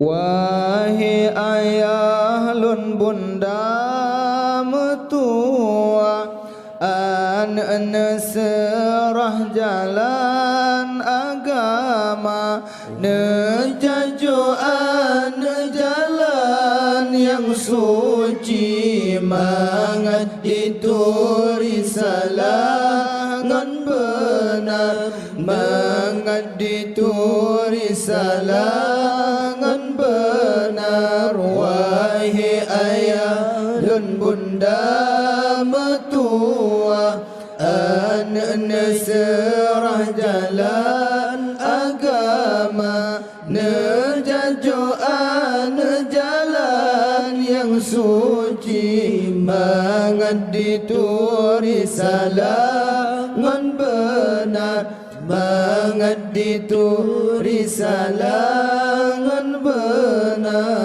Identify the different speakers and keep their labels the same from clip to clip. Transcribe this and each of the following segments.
Speaker 1: Wahai ayah lun bunda metua, an serah jalan agama, nejajuan jalan yang suci, mangat itu risalah ngan benar, mangat itu risalah ngan benar. Wahai ayah dan bunda metua, an serah jalan agama, nejajuan jalan yang suci, mangat itu risalah ngan benar, mangat itu risalah ngan benar.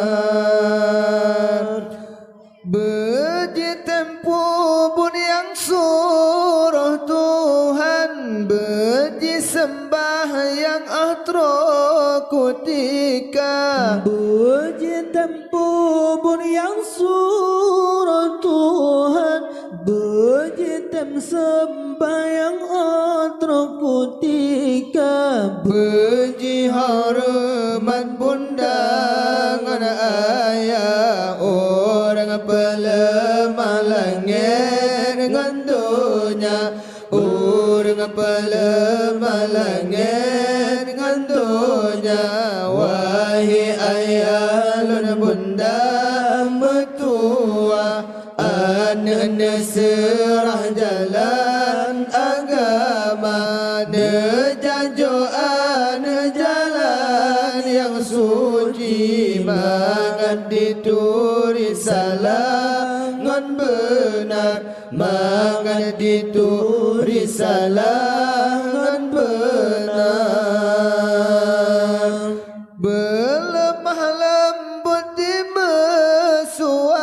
Speaker 1: Beji tempuh bun yang suruh Tuhan, beji sembah yang atro kutika,
Speaker 2: beji tempuh bun yang suruh Tuhan, beji tem sembah yang atro kutika,
Speaker 1: beji hormat bunda ngan ayah, orang pelemah langit dengan dunia, orang pelemah langit dengan dunia. Wahai ayah lun bunda metua, an serah jalan agama, nejajuan jalan yang suci, mangat itu risalah ngan benar, mangat itu risalah ngan benar. Belemah lembut di mesuara,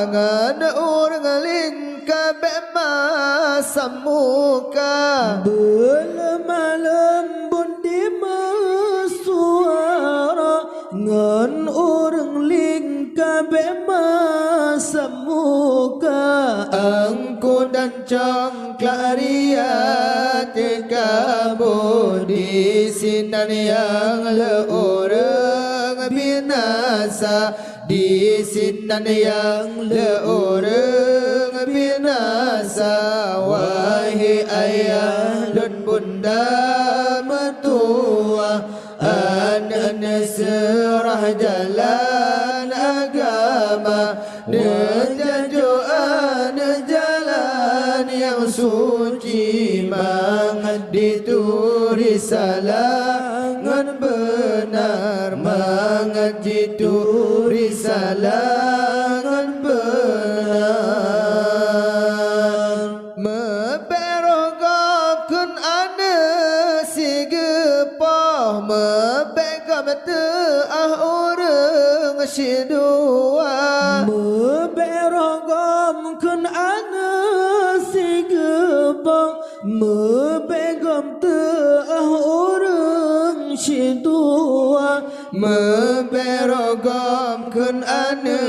Speaker 1: ngan urang lingkabek masa muka,
Speaker 2: belemah lembut di mesuara, ngan orang lingkabek masa muka.
Speaker 1: Angku dan congklak riat kabur di sinan yang leorang binasa, di sinan yang leorang binasa. Wahai ayah dan bunda metua, an serah jalan agama, nejajuan jalan yang suci, mangat itu risalah ngan benar, mangat itu risalah ngan benar. Meberogakun ane si gepah, mebegam teah orang si dua,
Speaker 2: meberogam kun ana si gepah, mebegam teah orang si dua,
Speaker 1: meberogam kun ane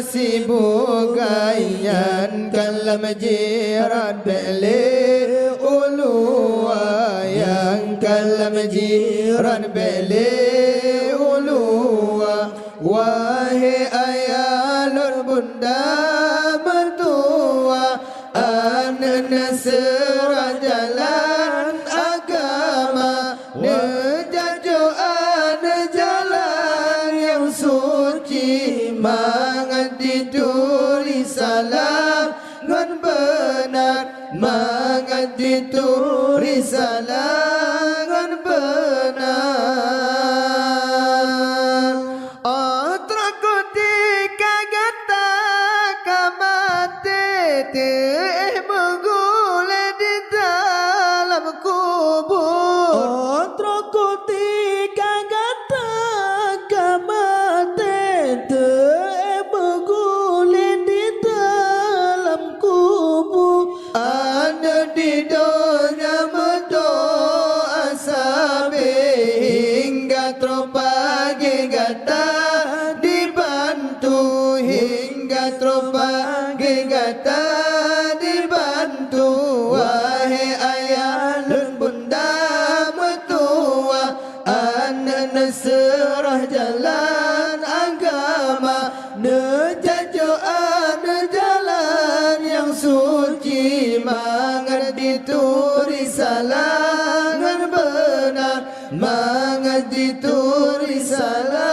Speaker 1: si bugayan, kalam jirat bele ulua, yang kalam jirat bele ulua. Wahai ayah lun bunda mertua, an serah jalan agama, nejajuan jalan yang suci, mangat itu risalah ngan benar, mangat itu risalah ngan benar. Atrakutika gata kamate teh menggule di dalam kubur,
Speaker 2: atrakutika gata kamate teh menggule di dalam kubur,
Speaker 1: ada di dunia medok hingga terpagi gata dibantu, hingga terpagi gata dibantu. Wahai ayah dan bunda mertua, anak serah jalan agama, nejajo ada jalan yang suci, mengerti tu risalah benar, mengerti tu risalah